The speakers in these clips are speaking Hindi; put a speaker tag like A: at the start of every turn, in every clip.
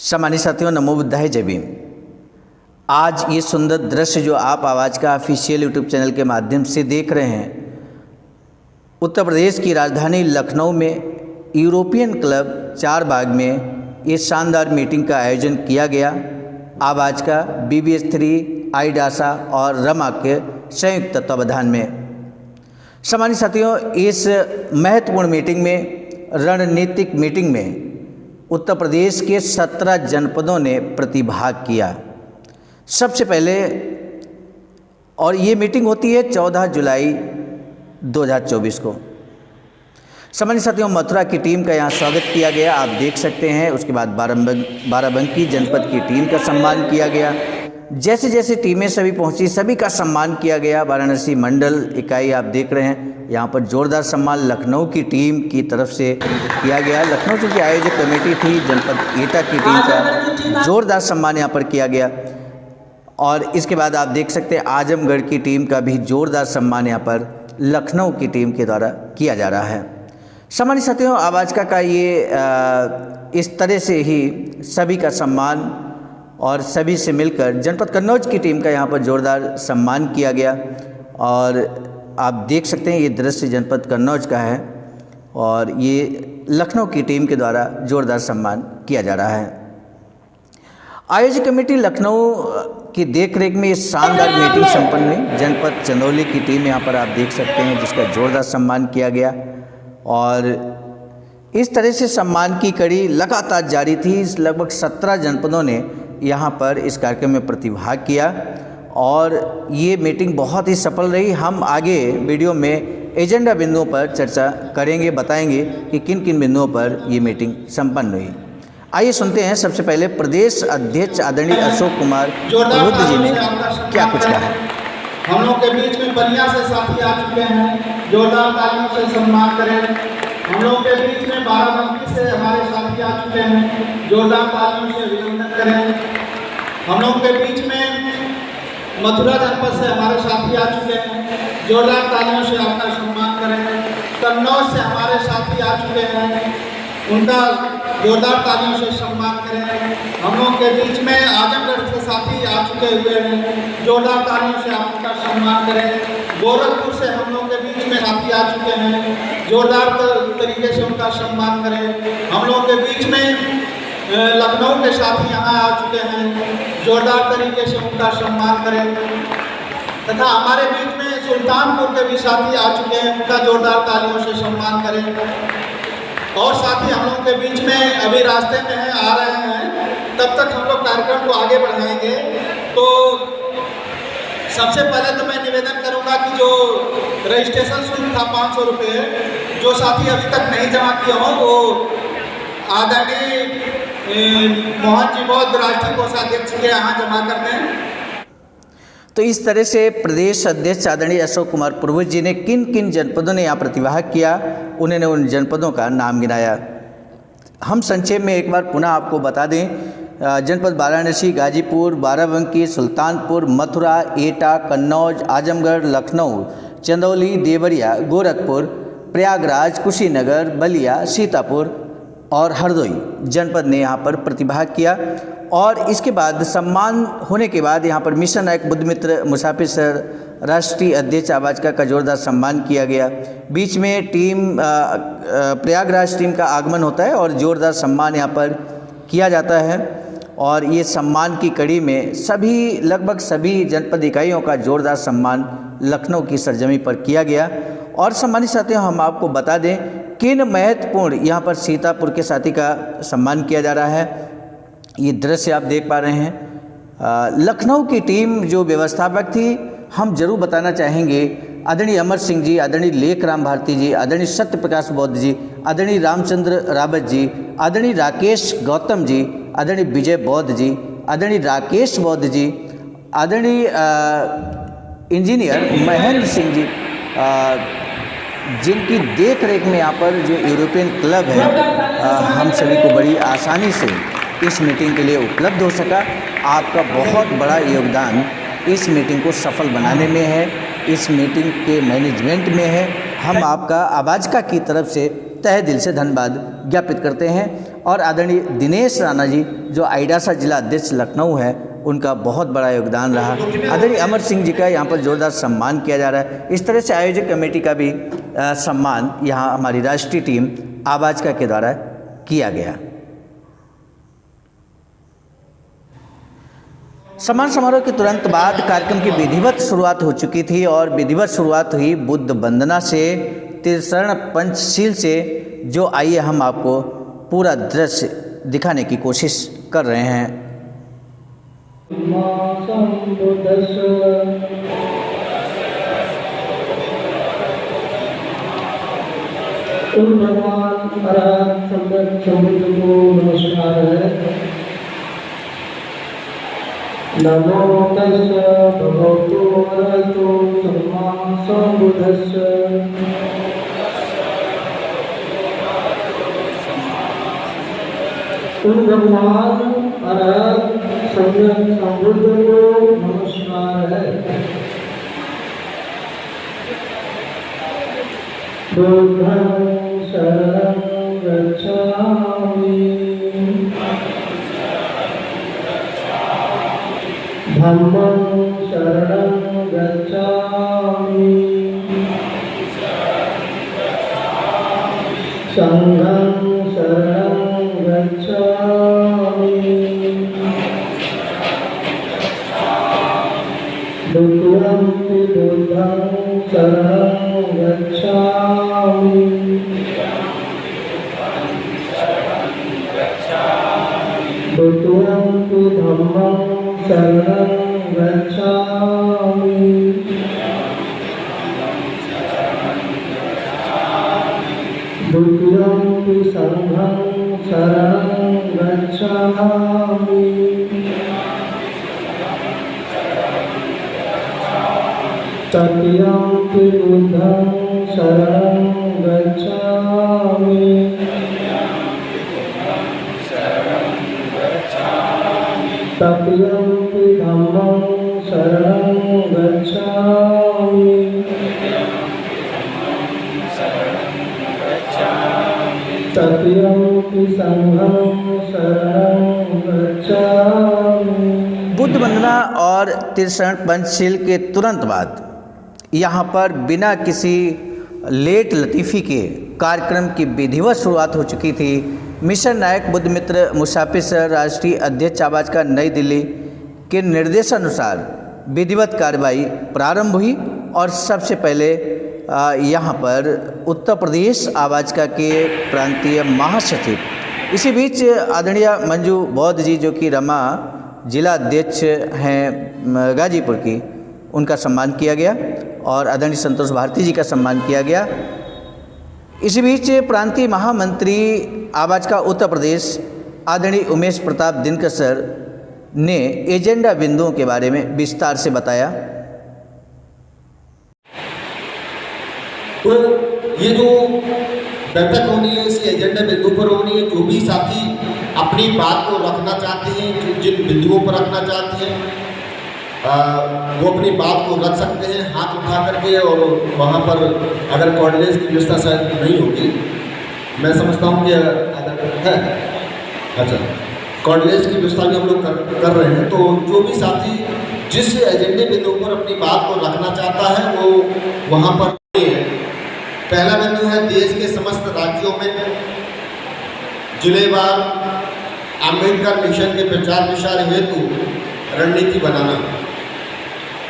A: सम्मानित साथियों, नमो बुद्धाय, जय भीम। आज ये सुंदर दृश्य जो आप आवाज़ का ऑफिशियल यूट्यूब चैनल के माध्यम से देख रहे हैं, उत्तर प्रदेश की राजधानी लखनऊ में यूरोपियन क्लब चारबाग में ये शानदार मीटिंग का आयोजन किया गया। आवाज़ का BBS3, आईडासा और रमा के संयुक्त तत्वावधान में। सम्मानित साथियों, इस महत्वपूर्ण मीटिंग में, रणनीतिक मीटिंग में उत्तर प्रदेश के 17 जनपदों ने प्रतिभाग किया। सबसे पहले, और ये मीटिंग होती है 14 जुलाई 2024 को। सम्मानित साथियों, मथुरा की टीम का यहाँ स्वागत किया गया, आप देख सकते हैं। उसके बाद बाराबंकी जनपद की टीम का सम्मान किया गया। जैसे जैसे टीमें सभी पहुंची, सभी का सम्मान किया गया। वाराणसी मंडल इकाई आप देख रहे हैं, यहाँ पर जोरदार सम्मान लखनऊ की टीम की तरफ से किया गया। लखनऊ की आयोजक कमेटी थी, जनपद एटा की टीम का जोरदार सम्मान यहाँ पर किया गया। और इसके बाद आप देख सकते हैं आजमगढ़ की टीम का भी जोरदार सम्मान यहाँ पर लखनऊ की टीम के द्वारा किया जा रहा है। सम्मानित साथियों, आवाज़ का ये इस तरह से ही सभी का सम्मान और सभी से मिलकर जनपद कन्नौज की टीम का यहाँ पर जोरदार सम्मान किया गया। और आप देख सकते हैं ये दृश्य जनपद कन्नौज का है और ये लखनऊ की टीम के द्वारा जोरदार सम्मान किया जा रहा है। आयोजक कमेटी लखनऊ की देखरेख में ये शानदार मीटिंग संपन्न हुई। जनपद चंदौली की टीम यहाँ पर आप देख सकते हैं, जिसका जोरदार सम्मान किया गया। और इस तरह से सम्मान की कड़ी लगातार जारी थी। लगभग 17 जनपदों ने यहाँ पर इस कार्यक्रम में प्रतिभाग किया और ये मीटिंग बहुत ही सफल रही। हम आगे वीडियो में एजेंडा बिंदुओं पर चर्चा करेंगे, बताएंगे कि किन किन बिंदुओं पर ये मीटिंग संपन्न हुई। आइए सुनते हैं सबसे पहले प्रदेश अध्यक्ष आदरणीय अशोक कुमार रुद्र जी ने क्या कुछ कहा है।
B: हम लोग के बीच में बलिया से साथी आ चुके हैं, जोरदार तालियों से सम्मान करें। हम लोग के बीच में बाराबंकी से हमारे साथी आ चुके हैं, जोरदार तालियों से अभिनंदन करें। हम लोग के बीच में मथुरा जनपद से हमारे साथी आ चुके हैं, जोरदार तालियों से आपका सम्मान करें। कन्नौज से हमारे साथी आ चुके हैं, उनका जोरदार तालियों से सम्मान करें। हम लोग के बीच में आजमगढ़ से साथी आ चुके हुए हैं, जोरदार तालियों से आप उनका सम्मान करें। गोरखपुर से हम लोग के बीच में साथी आ चुके हैं, जोरदार तरीके से उनका सम्मान करें। हम लोग के बीच में लखनऊ के साथी यहाँ आ चुके हैं, जोरदार तरीके से उनका सम्मान करें। तथा हमारे बीच में सुल्तानपुर के भी साथी आ चुके हैं, उनका जोरदार तालियों से सम्मान करें। और साथी हम लोग के बीच में अभी रास्ते में हैं, आ रहे हैं, तब तक हम लोग कार्यक्रम को आगे बढ़ाएंगे। तो सबसे पहले तो मैं निवेदन करूंगा कि जो रजिस्ट्रेशन शुल्क था 500 रुपये, जो साथी अभी तक नहीं जमा किया हो वो आदरणीय मोहन जी बौद्ध राष्ट्रीय कोषाध्यक्ष के यहाँ जमा कर दें।
A: तो इस तरह से प्रदेश अध्यक्ष आदरणीय अशोक कुमार पुरोहित जी ने किन किन जनपदों ने यहाँ प्रतिभाग किया, उन्होंने उन जनपदों का नाम गिनाया। हम संक्षेप में एक बार पुनः आपको बता दें, जनपद वाराणसी, गाजीपुर, बाराबंकी, सुल्तानपुर, मथुरा, एटा, कन्नौज, आजमगढ़, लखनऊ, चंदौली, देवरिया, गोरखपुर, प्रयागराज, कुशीनगर, बलिया, सीतापुर और हरदोई जनपद ने यहाँ पर प्रतिभाग किया। और इसके बाद सम्मान होने के बाद यहाँ पर मिशन नायक बुद्धमित्र मुसाफिर सर राष्ट्रीय अध्यक्ष आवाज़ का जोरदार सम्मान किया गया। बीच में टीम प्रयागराज टीम का आगमन होता है और जोरदार सम्मान यहाँ पर किया जाता है। और ये सम्मान की कड़ी में लगभग सभी जनपद इकाइयों का जोरदार सम्मान लखनऊ की सरजमी पर किया गया। और सम्मानित साथियों, हम आपको बता दें किन महत्वपूर्ण यहाँ पर सीतापुर के साथी का सम्मान किया जा रहा है। ये दृश्य आप देख पा रहे हैं। लखनऊ की टीम जो व्यवस्थापक थी, हम जरूर बताना चाहेंगे, आदरणीय अमर सिंह जी, आदरणीय लेख राम भारती जी, आदरणीय सत्य प्रकाश बौद्ध जी, आदरणीय रामचंद्र रावत जी, आदरणीय राकेश गौतम जी, आदरणीय विजय बौद्ध जी, आदरणीय राकेश बौद्ध जी, आदरणीय इंजीनियर महेंद्र सिंह जी, जिनकी देख रेख में यहाँ पर जो यूरोपियन क्लब है हम सभी को बड़ी आसानी से इस मीटिंग के लिए उपलब्ध हो सका। आपका बहुत बड़ा योगदान इस मीटिंग को सफल बनाने में है, इस मीटिंग के मैनेजमेंट में है। हम आपका आवाज़ का की तरफ से तहे दिल से धन्यवाद ज्ञापित करते हैं। और आदरणीय दिनेश राणा जी जो आईडासा जिला अध्यक्ष लखनऊ है, उनका बहुत बड़ा योगदान रहा। आदरणीय अमर सिंह जी का यहाँ पर जोरदार सम्मान किया जा रहा है। इस तरह से आयोजक कमेटी का भी सम्मान यहाँ हमारी राष्ट्रीय टीम आवाज़ का के द्वारा किया गया। सम्मान समारोह के तुरंत बाद कार्यक्रम की विधिवत शुरुआत हो चुकी थी और विधिवत शुरुआत हुई बुद्ध वंदना से, त्रिशरण पंचशील से, जो आइए हम आपको पूरा दृश्य दिखाने की कोशिश कर रहे हैं।
C: भगवान अरहत समुद्र को नमस्कार है। नमो तस्स भगवतो अरहतो सम्मा सम्बुद्धस्स। भगवान अरहत समुद्र को नमस्कार है। बुद्धं शरणं गच्छामि, धम्मं शरणं गच्छामि, संघं शरणं गच्छामि, द्वितीयंपि बुद्धं शरणं गच्छामि, तृतीयंपि धम्मं शरणं गच्छामि, द्वितीयंपि संघं शरणं गच्छामि, तृतीयंपि बुद्धं शरणं गच्छामि, तृतीयंपि धम्मं शरणं गच्छामि, तृतीयंपि संघं शरणं गच्छामि।
A: बुद्ध वंदना और त्रिशरण पंचशील के तुरंत बाद यहाँ पर बिना किसी लेट लतीफ़ी के कार्यक्रम की विधिवत शुरुआत हो चुकी थी। मिशन नायक बुद्ध मित्र मुसाफिर सर राष्ट्रीय अध्यक्ष आवाज़ का नई दिल्ली के निर्देशानुसार विधिवत कार्रवाई प्रारंभ हुई और सबसे पहले यहाँ पर उत्तर प्रदेश आवाज़ का के प्रांतीय महासचिव, इसी बीच आदरणीय मंजू बौद्ध जी जो कि रमा जिला अध्यक्ष हैं गाजीपुर की, उनका सम्मान किया गया और आदरणीय संतोष भारती जी का सम्मान किया गया। इसी बीच प्रांतीय महामंत्री आवाज़ का उत्तर प्रदेश आदरणीय उमेश प्रताप दिनकर सर ने एजेंडा बिंदुओं के बारे में विस्तार से बताया।
D: तो ये जो बैठक होनी है इसी एजेंडा बिंदु पर होनी है। जो भी साथी अपनी बात को रखना चाहते हैं, जिन बिंदुओं पर रखना चाहते हैं, वो अपनी बात को रख सकते हैं हाथ उठा करके। और वहाँ पर अगर कोऑर्डिनेट्स की व्यवस्था शायद नहीं होगी, मैं समझता हूँ कि है, अच्छा कोऑर्डिनेट्स की व्यवस्था भी हम लोग कर रहे हैं। तो जो भी साथी जिस एजेंडे बिंदु पर अपनी बात को रखना चाहता है वो वहाँ पर है। पहला बिंदु है देश के समस्त राज्यों में जिलेवार अम्बेडकर मिशन के प्रचार प्रसार हेतु रणनीति बनाना।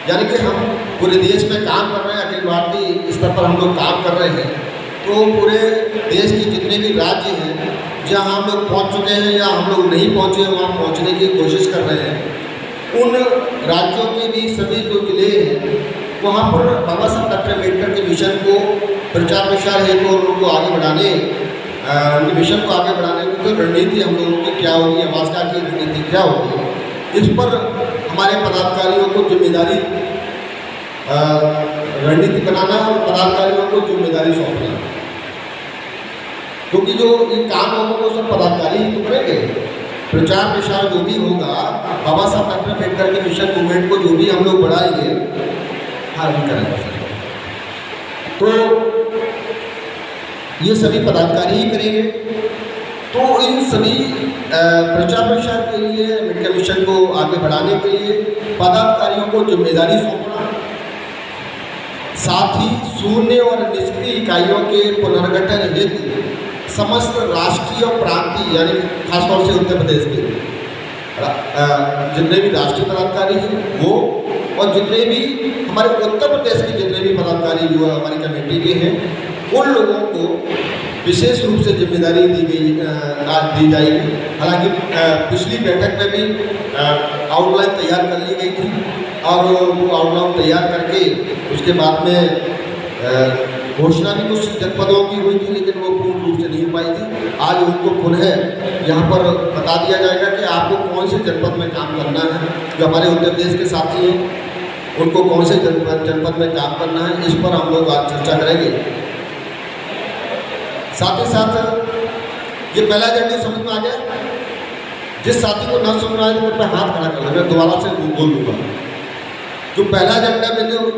D: यानी कि हम पूरे देश में काम कर रहे हैं, अखिल भारतीय स्तर पर हम लोग काम कर रहे हैं। तो पूरे देश के जितने भी राज्य हैं जहां हम लोग पहुंच चुके हैं या हम लोग नहीं पहुंचे हैं, वहां पहुंचने की कोशिश कर रहे हैं। उन राज्यों के भी सभी जो जिले हैं वहाँ पर बाबा साहब डॉक्टर अम्बेडकर के मिशन को प्रचार प्रसार हेतु और उनको आगे बढ़ाने, उनके मिशन को आगे बढ़ाने की तो रणनीति हम लोगों की क्या होगी, आवाज़ की रणनीति क्या होगी, इस पर हमारे पदाधिकारियों को जिम्मेदारी रणनीति बनाना और पदाधिकारियों को जिम्मेदारी सौंपना। क्योंकि जो ये काम होगा वो सब पदाधिकारी ही तो करेंगे। प्रचार प्रसार जो भी होगा बाबा साहब डॉक्टर अम्बेडकर के मिशन मूवमेंट को जो भी हम लोग बढ़ाएंगे, हाँ भी करेंगे। तो ये सभी पदाधिकारी ही करेंगे। तो इन सभी प्रचार प्रसार के लिए मेडिकल मिशन को आगे बढ़ाने के लिए पदाधिकारियों को जिम्मेदारी सौंपना, साथ ही शून्य और निष्क्रिय इकाइयों के पुनर्गठन हेतु समस्त राष्ट्रीय और प्रांतीय यानी खासतौर से उत्तर प्रदेश के जितने भी राष्ट्रीय पदाधिकारी हैं वो, और जितने भी हमारे उत्तर प्रदेश के जितने भी पदाधिकारी जो हमारी कमेटी के हैं, उन लोगों को विशेष रूप से जिम्मेदारी दी जाएगी। हालांकि पिछली बैठक में भी आउटलाइन तैयार कर ली गई थी और वो आउटलाइन तैयार करके उसके बाद में घोषणा भी कुछ जनपदों की हुई थी, लेकिन वो पूर्ण रूप से नहीं हो पाई थी। आज उनको पुनः यहाँ पर बता दिया जाएगा कि आपको कौन से जनपद में काम करना है। जो हमारे उत्तर प्रदेश के साथी हैं उनको कौन से जनपद में काम करना है, इस पर हम लोग आज चर्चा करेंगे। साथ ही साथ ये पहला एजेंडा समझ में आ गया। जिस साथी को न समझ में आए तो मेरे पे हाथ खड़ा कर लेना, मैं दोबारा से बोल दूँगा। जो पहला एजेंडा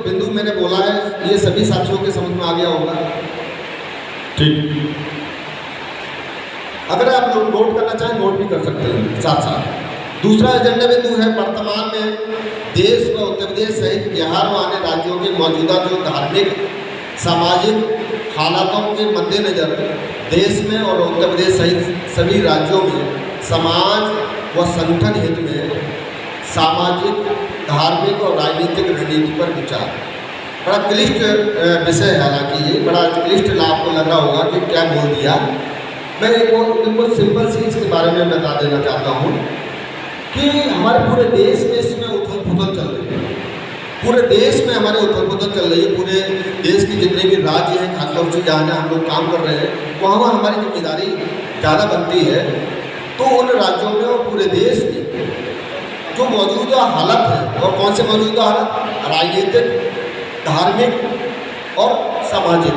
D: बिंदु मैंने बोला है, ये सभी साथियों के समझ में आ गया होगा। ठीक, अगर आप नोट करना चाहें नोट भी कर सकते हैं साथ साथ। दूसरा एजेंडा बिंदु है वर्तमान में देश व उत्तर प्रदेश सहित बिहार व अन्य राज्यों के मौजूदा जो धार्मिक सामाजिक हालातों के मद्देनजर देश में और उत्तर प्रदेश सहित सभी राज्यों में समाज व संगठन हित में सामाजिक, धार्मिक और राजनीतिक रणनीति पर विचार। बड़ा क्लिष्ट विषय है, हालांकि ये बड़ा क्लिष्ट आपको लग रहा होगा कि क्या बोल दिया। मैं एक बिल्कुल सिंपल सी इसके बारे में बता देना चाहता हूँ कि हमारे पूरे देश में इसमें उथल पुथल चल रही है। पूरे देश में हमारे उथल पुथल चल रही है। पूरे देश के जितने भी राज्य हैं, खासतौर से जहाँ जहाँ हम लोग काम कर रहे हैं, वहाँ हमारी जिम्मेदारी ज़्यादा बनती है। तो उन राज्यों में और पूरे देश में जो मौजूदा हालत है, और कौन से मौजूदा हालत, राजनीतिक, धार्मिक और सामाजिक,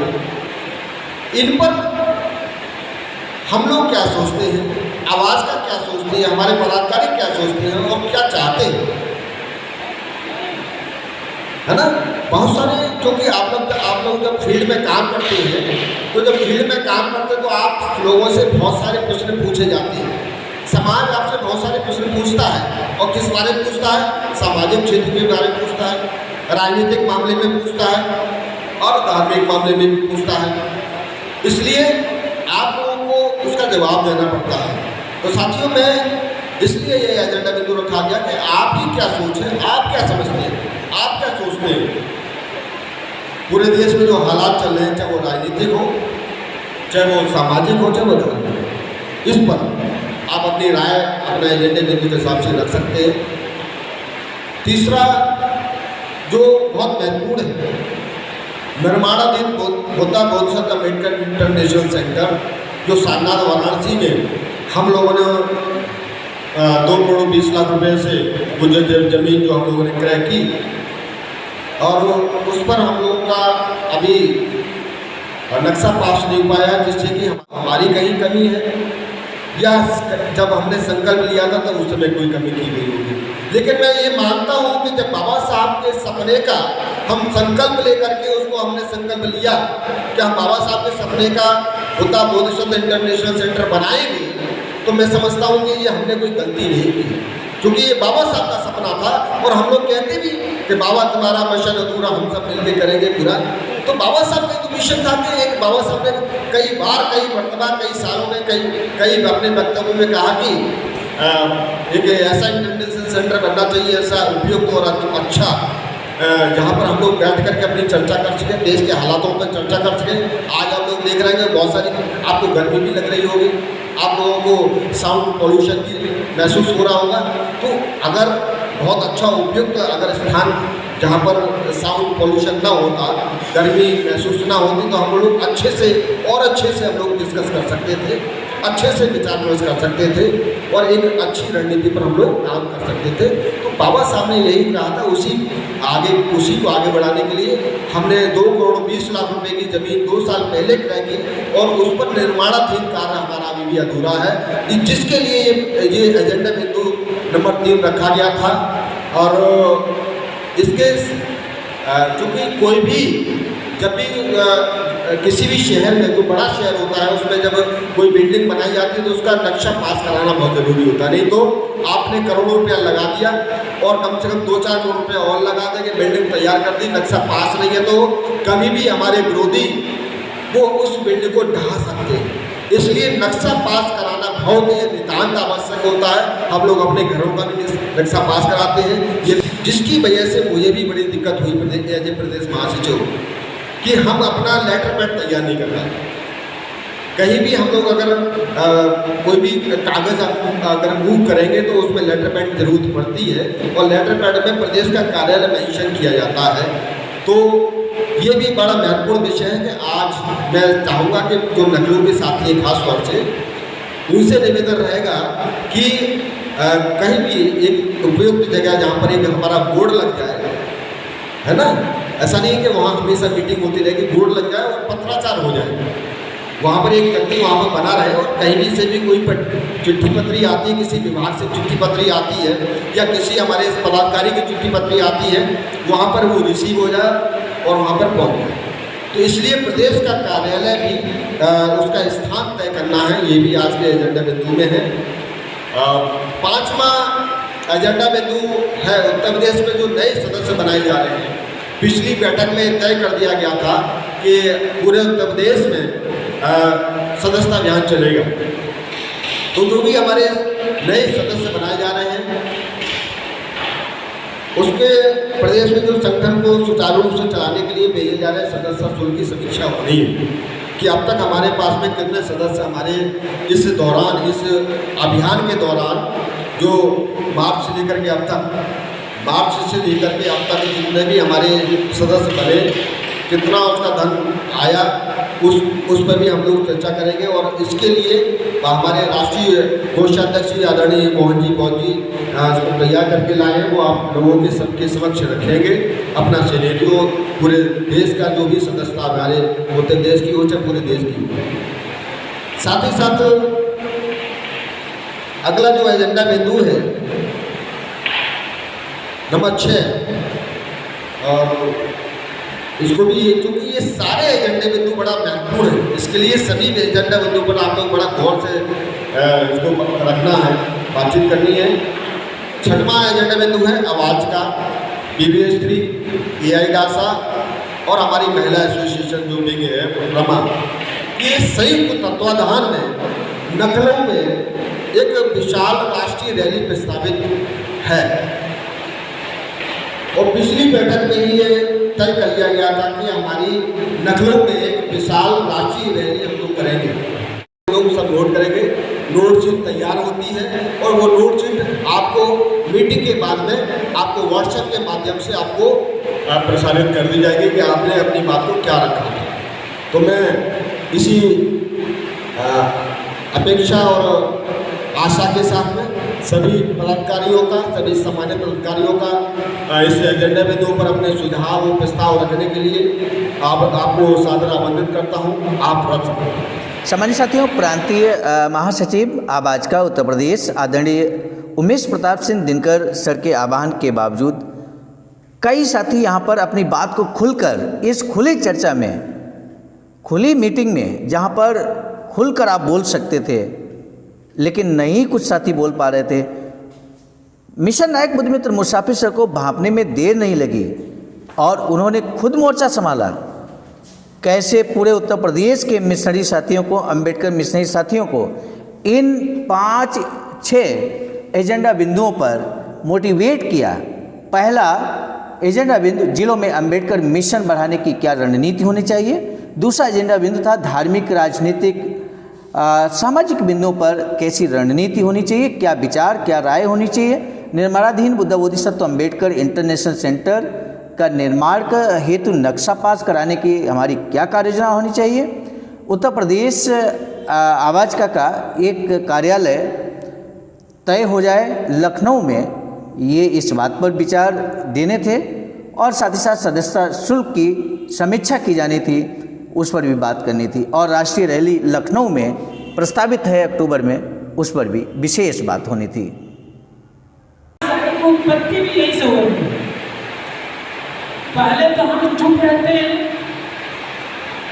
D: इन पर हम लोग क्या सोचते हैं, आवाज़ का क्या सोचते हैं, हमारे पदाधिकारी क्या सोचते हैं और क्या चाहते हैं, है ना। बहुत सारे, क्योंकि आप लोग जब फील्ड में काम करते हैं, तो जब फील्ड में काम करते हैं तो आप लोगों से बहुत सारे प्रश्न पूछे जाते हैं। समाज आपसे बहुत सारे प्रश्न पूछता है, और किस बारे में पूछता है, सामाजिक क्षेत्र के बारे में पूछता है, राजनीतिक मामले में पूछता है और धार्मिक मामले में भी पूछता है। इसलिए आप लोगों को उसका जवाब देना पड़ता है। तो साथियों, मैं इसलिए ये एजेंडा बिंदु रखा गया कि आपकी क्या सोच है, आप क्या समझते हैं, आप क्या सोचते हैं। पूरे देश में जो हालात चल रहे हैं, चाहे वो राजनीतिक हो, चाहे वो सामाजिक हो, चाहे वो धार्मिक हो, इस पर आप अपनी राय अपने एजेंडे बिंदु के हिसाब से रख सकते हैं। तीसरा जो बहुत महत्वपूर्ण है, निर्माणाधीन बुद्धा बोधिसत्व अम्बेडकर इंटरनेशनल सेंटर जो सारनाथ वाराणसी में हम लोगों ने 2 करोड़ 20 लाख रुपए से वो जमीन जो हम लोगों ने क्रय की, और उस पर हम लोगों का अभी नक्शा पास नहीं पाया, जिससे कि हमारी कहीं कमी है, या जब हमने संकल्प लिया था तो उस समय कोई कमी की गई होगी। लेकिन मैं ये मानता हूँ कि जब बाबा साहब के सपने का हम संकल्प लेकर के उसको हमने संकल्प लिया कि हम बाबा साहब के सपने का बुद्धा बोधिसत्व इंटरनेशनल सेंटर बनाएंगे, तो मैं समझता हूँ कि ये हमने कोई गलती नहीं की, क्योंकि ये बाबा साहब का सपना था। और हम लोग कहते भी कि बाबा तुम्हारा मिशन अधूरा, हम सब मिलकर करेंगे पूरा। तो बाबा साहब का तो मिशन था कि एक बाबा साहब ने कई बार, कई मरतबा, कई सालों में, कई अपने वक्तव्य में कहा कि एक ऐसा इंटरनेशनल सेंटर बनना चाहिए, ऐसा उपयुक्त और अच्छा, जहाँ पर हम लोग बैठ करके अपनी चर्चा कर सकें, देश के हालातों पर चर्चा कर सकें। आज आप लोग देख रहे हैं बहुत सारी, आपको गर्मी भी लग रही होगी, आप लोगों को साउंड पोल्यूशन भी महसूस हो रहा होगा। तो अगर बहुत अच्छा उपयुक्त अगर स्थान जहाँ पर साउंड पोल्यूशन ना होता, गर्मी महसूस ना होती, तो हम लोग अच्छे से और अच्छे से हम लोग डिस्कस कर सकते थे, अच्छे से विचार विमर्श कर सकते थे, और एक अच्छी रणनीति पर हम लोग काम कर सकते थे। तो बाबा साहब ने यही कहा था, उसी को आगे बढ़ाने के लिए हमने 2 करोड़ 20 लाख रुपए की जमीन 2 साल पहले क्रय की, और उस पर निर्माणाधीन कार्य हमारा अभी भी अधूरा है, जिसके लिए ये एजेंडा बिंदु नंबर 3 रखा गया था। और इसके चूँकि कोई भी जब भी किसी भी शहर में, जो बड़ा शहर होता है उसमें जब कोई बिल्डिंग बनाई जाती है तो उसका नक्शा पास कराना बहुत ज़रूरी होता है। नहीं तो आपने करोड़ों रुपया लगा दिया और कम से कम 2-4 करोड़ रुपया और लगा देंगे, बिल्डिंग तैयार कर दी, नक्शा पास नहीं है तो कभी भी हमारे विरोधी वो उस बिल्डिंग को ढहा सकते हैं। इसलिए नक्शा पास कराना बहुत ही नितांत आवश्यक होता है। हम लोग अपने घरों का भी नक्शा पास कराते हैं, ये जिसकी वजह से मुझे भी बड़ी दिक्कत हुई एज ए प्रदेश महासचिव कि हम अपना लेटर पैड तैयार नहीं कर पाए। कहीं भी हम लोग अगर कोई भी कागज़ अगर मूव करेंगे तो उसमें लेटर पैड की जरूरत पड़ती है और लेटर पैड में प्रदेश का कार्यालय मेंशन किया जाता है। तो ये भी बड़ा महत्वपूर्ण विषय है कि आज मैं चाहूँगा कि जो नकलों के साथी हैं खास तौर से उनसे निवेदन रहेगा कि कहीं भी एक उपयुक्त जगह जहाँ पर एक हमारा बोर्ड लग जाए, है ना, ऐसा नहीं कि वहाँ हमेशा मीटिंग होती रहेगी, बोर्ड लग जाए और पत्राचार हो जाए, वहाँ पर एक व्यक्ति वहाँ पर बना रहे और कहीं भी से भी कोई चिट्ठी पत्री आती है, किसी विभाग से चिट्ठी पत्री आती है या किसी हमारे पदाधिकारी की चिट्ठी पत्री आती है, वहाँ पर वो रिसीव हो जाए और वहाँ पर पहुँच जाए। तो इसलिए प्रदेश का कार्यालय भी उसका स्थान तय करना है, ये भी आज के एजेंडा बिंदु में है। 5वां एजेंडा बिंदु है उत्तर प्रदेश में जो नए सदस्य बनाए जा रहे हैं। पिछली बैठक में तय कर दिया गया था कि पूरे उत्तर प्रदेश में सदस्यता अभियान चलेगा। तो जो भी हमारे नए सदस्य बनाए जा रहे हैं उसके प्रदेश में जो संगठन को सुचारू रूप से चलाने के लिए भेजे जा रहे सदस्य शुल्क की समीक्षा होनी है कि अब तक हमारे पास में कितने सदस्य हमारे इस दौरान, इस अभियान के दौरान जो मार्च से लेकर के अब तक जितने भी हमारे सदस्य बने, कितना उसका धन आया, उस पर भी हम लोग चर्चा करेंगे। और इसके लिए हमारे राष्ट्रीय कोषाध्यक्ष आदरणीय मोहन जी बहुत जी जो तैयार करके लाए हैं वो आप लोगों के सबके समक्ष रखेंगे। अपना सिनेरियो पूरे देश का जो भी सदस्यता हमारे उत्तर देश की हो चाहे पूरे देश की। साथ ही साथ अगला जो एजेंडा बिंदु है नंबर 6, और इसको भी क्योंकि ये सारे एजेंडे बिंदु बड़ा महत्वपूर्ण है, इसके लिए सभी एजेंडा बिंदु पर आप लोग बड़ा गौर से इसको रखना है, बातचीत करनी है। 6वां एजेंडा बिंदु है आवाज़ का, PBS3, AI डासा और हमारी महिला एसोसिएशन जो भी है रमा, ये संयुक्त तत्वाधान में लखनऊ में एक विशाल राष्ट्रीय रैली प्रस्तावित है। और पिछली बैठक में ही ये तय कर लिया गया था कि हमारी लखनऊ में एक विशाल राष्ट्रीय रैली हम लोग करेंगे। लोग सब नोट करेंगे, नोट शीट तैयार होती है और वो नोट शीट आपको मीटिंग के बाद में आपको व्हाट्सएप के माध्यम से आपको प्रसारित कर दी जाएगी कि आपने अपनी बात को क्या रखा है। तो मैं इसी अपेक्षा और आशा के साथ में सभी पदाधिकारियों का, सभी सामान्य पदाधिकारियों का इस एजेंडे बिंदु पर अपने सुझाव और प्रस्ताव रखने के लिए आपको सादर आमंत्रित करता हूं। आप रख सकते हैं।
A: सामान्य साथियों, प्रांतीय महासचिव आवाज का उत्तर प्रदेश आदरणीय उमेश प्रताप सिंह दिनकर सर के आह्वान के बावजूद कई साथी यहाँ पर अपनी बात को खुलकर इस खुली चर्चा में, खुली मीटिंग में जहाँ पर खुलकर आप बोल सकते थे, लेकिन नहीं कुछ साथी बोल पा रहे थे। मिशन नायक बुद्धमित्र मुसाफिर सर को भांपने में देर नहीं लगी और उन्होंने खुद मोर्चा संभाला। कैसे पूरे उत्तर प्रदेश के मिशनरी साथियों को, अंबेडकर मिशनरी साथियों को इन 5-6 एजेंडा बिंदुओं पर मोटिवेट किया। पहला एजेंडा बिंदु जिलों में अंबेडकर मिशन बढ़ाने की क्या रणनीति होनी चाहिए। दूसरा एजेंडा बिंदु था धार्मिक, राजनीतिक, सामाजिक बिंदुओं पर कैसी रणनीति होनी चाहिए, क्या विचार, क्या राय होनी चाहिए। निर्माणाधीन बुद्ध बोधिसत्व अंबेडकर इंटरनेशनल सेंटर का निर्माण का हेतु नक्शा पास कराने की हमारी क्या कार्ययोजना होनी चाहिए। उत्तर प्रदेश आवाज का एक कार्यालय तय हो जाए लखनऊ में, ये इस बात पर विचार देने थे और साथ ही साथ सदस्यता शुल्क की समीक्षा की जानी थी, उस पर भी बात करनी थी। और राष्ट्रीय रैली लखनऊ में प्रस्तावित है अक्टूबर में, उस पर भी विशेष बात होनी थी।
E: उत्पत्ति भी यही से हो रही है। पहले तो हम चुप रहते हैं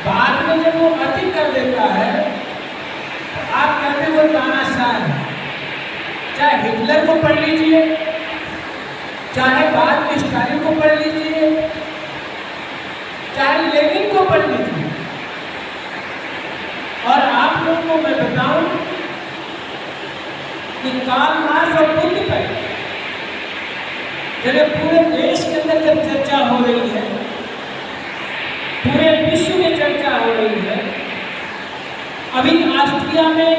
C: बाद में जब वो अति कर देता है तो आप कहते वो तानाशाह है। चाहे हिटलर को पढ़ लीजिए, चाहे बाद में स्टालिन को पढ़ लीजिए, चाहे लेनिन को पढ़ लीजिए। और आप लोगों को मैं बताऊं कि कार्ल मार्क्स और बुद्ध पर जब पूरे देश के अंदर जब चर्चा हो रही है, पूरे विश्व में चर्चा हो रही है। अभी ऑस्ट्रिया में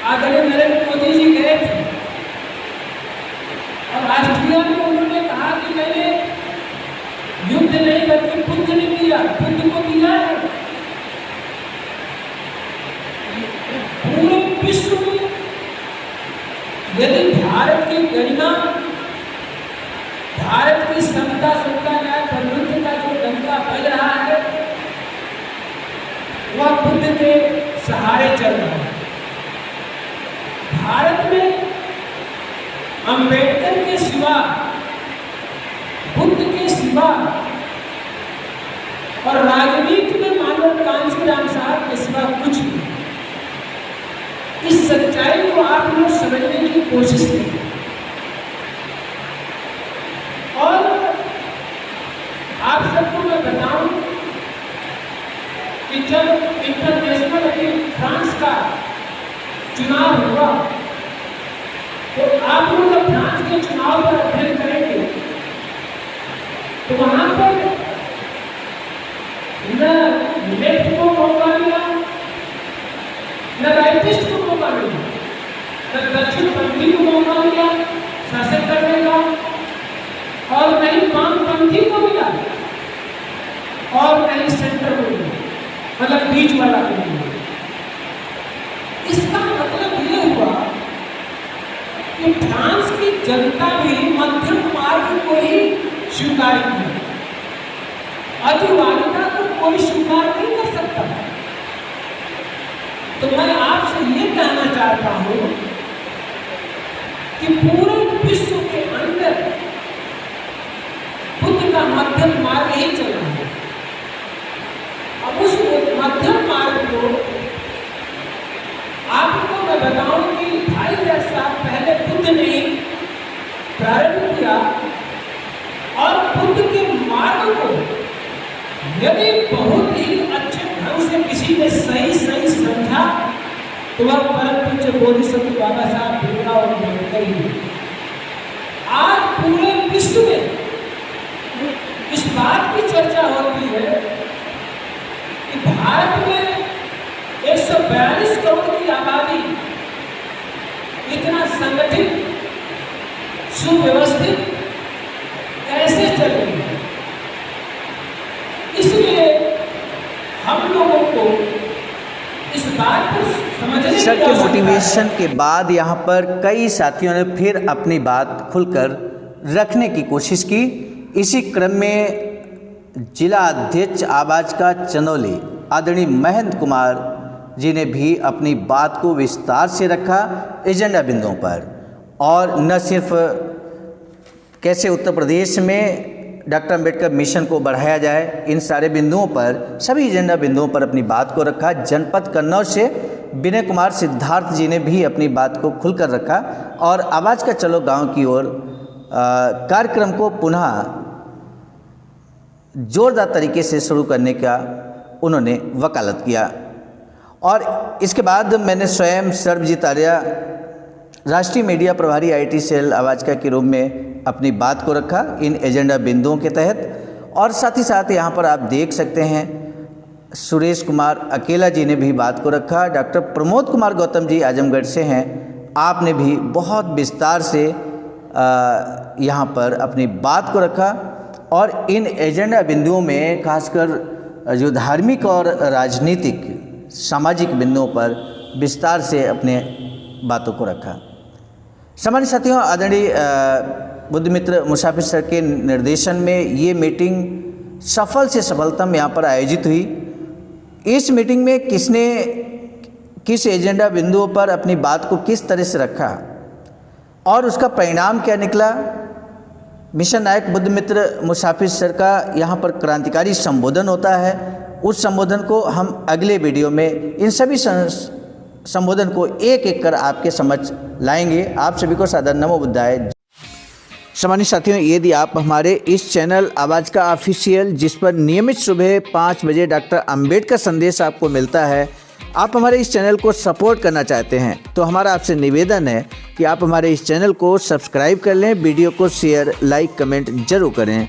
C: आदरणीय नरेंद्र मोदी जी गए थे और ऑस्ट्रिया में उन्होंने कहा कि मैंने युद्ध नहीं बल्कि बुद्ध ने किया, बुद्ध को दिया है। पूरे विश्व में यदि भारत की गरिमा, भारत की समता न्याय प्रवृत्ति का जो डंका बज रहा है वह बुद्ध के सहारे चल रहा है। भारत में अंबेडकर के सिवा, बुद्ध के सिवा और राजनीति में मानो कांशीराम साहब के सिवा कुछ नहीं। इस सच्चाई को आप लोग समझने की कोशिश करें। और आप सबको मैं बताऊं कि जब इंटरनेशनल फ्रांस का चुनाव हुआ तो आप लोग जब फ्रांस के चुनाव पर अध्ययन करेंगे तो वहां पर न लेफ्ट को मौका मिला, न राइटिस्ट को मौका मिला, न दक्षिणपंथी को मौका मिला शासन करने का, और नहीं वामपंथी को मिला और नहीं सेंटर को मिला, मतलब बीच वाला को मिला। इसका मतलब ये हुआ कि फ्रांस की जनता भी मध्यम मार्ग को ही स्वीकार किया, अतिवादिता को कोई स्वीकार नहीं कर सकता। तो मैं आपसे ये कहना चाहता हूं कि पूरे विश्व के अंदर बुद्ध का मध्यम मार्ग ही चल रहा है। अब उस मध्यम मार्ग को आपको मैं बताऊं कि 2500 साल पहले बुद्ध ने प्रारंभ किया और बुद्ध के मार्ग को यदि बहुत ही अच्छे ढंग से किसी ने सही समझा तो वह परम पूज्य बोधिसत्व बाबा साहब भीमराव और अम्बेडकर ही। आज पूरे विश्व में इस बात की चर्चा होती है कि भारत में 142 करोड़ की आबादी इतना संगठित, सुव्यवस्थित कैसे चल रही है। इसलिए हम लोगों को इस बात पर समझने
A: सर के मोटिवेशन के बाद यहाँ पर कई साथियों ने फिर अपनी बात खुलकर रखने की कोशिश की। इसी क्रम में जिला अध्यक्ष आवाज का चंदौली आदरणीय महेंद्र कुमार जी ने भी अपनी बात को विस्तार से रखा एजेंडा बिंदुओं पर, और न सिर्फ कैसे उत्तर प्रदेश में डॉक्टर अंबेडकर मिशन को बढ़ाया जाए, इन सारे बिंदुओं पर, सभी एजेंडा बिंदुओं पर अपनी बात को रखा। जनपद कन्नौज से विनय कुमार सिद्धार्थ जी ने भी अपनी बात को खुलकर रखा और आवाज़ का चलो गांव की ओर कार्यक्रम को पुनः जोरदार तरीके से शुरू करने का उन्होंने वकालत किया। और इसके बाद मैंने स्वयं सर्वजीत आर्या राष्ट्रीय मीडिया प्रभारी आईटी सेल आवाज़ का के रूप में अपनी बात को रखा इन एजेंडा बिंदुओं के तहत। और साथ ही साथ यहाँ पर आप देख सकते हैं सुरेश कुमार अकेला जी ने भी बात को रखा। डॉक्टर प्रमोद कुमार गौतम जी आजमगढ़ से हैं, आपने भी बहुत विस्तार से यहाँ पर अपनी बात को रखा। और इन एजेंडा बिंदुओं में खासकर जो धार्मिक और राजनीतिक सामाजिक बिंदुओं पर विस्तार से अपने बातों को रखा। सामान्य साथियों, आदरणीय बुद्धमित्र मुसाफिर सर के निर्देशन में ये मीटिंग सफल से सफलतम यहाँ पर आयोजित हुई। इस मीटिंग में किसने किस एजेंडा बिंदुओं पर अपनी बात को किस तरह से रखा और उसका परिणाम क्या निकला, मिशन नायक बुद्धमित्र मुसाफिर सर का यहाँ पर क्रांतिकारी संबोधन होता है उस संबोधन को हम अगले वीडियो में इन सभी संबोधन को एक एक कर आपके समझ लाएंगे। आप सभी को सादर नमो बुद्धाय। सम्मानित साथियों, यदि आप हमारे इस चैनल आवाज़ का ऑफिशियल, जिस पर नियमित सुबह 5 बजे डॉक्टर अंबेडकर संदेश आपको मिलता है, आप हमारे इस चैनल को सपोर्ट करना चाहते हैं तो हमारा आपसे निवेदन है कि आप हमारे इस चैनल को सब्सक्राइब कर लें, वीडियो को शेयर, लाइक, कमेंट जरूर करें।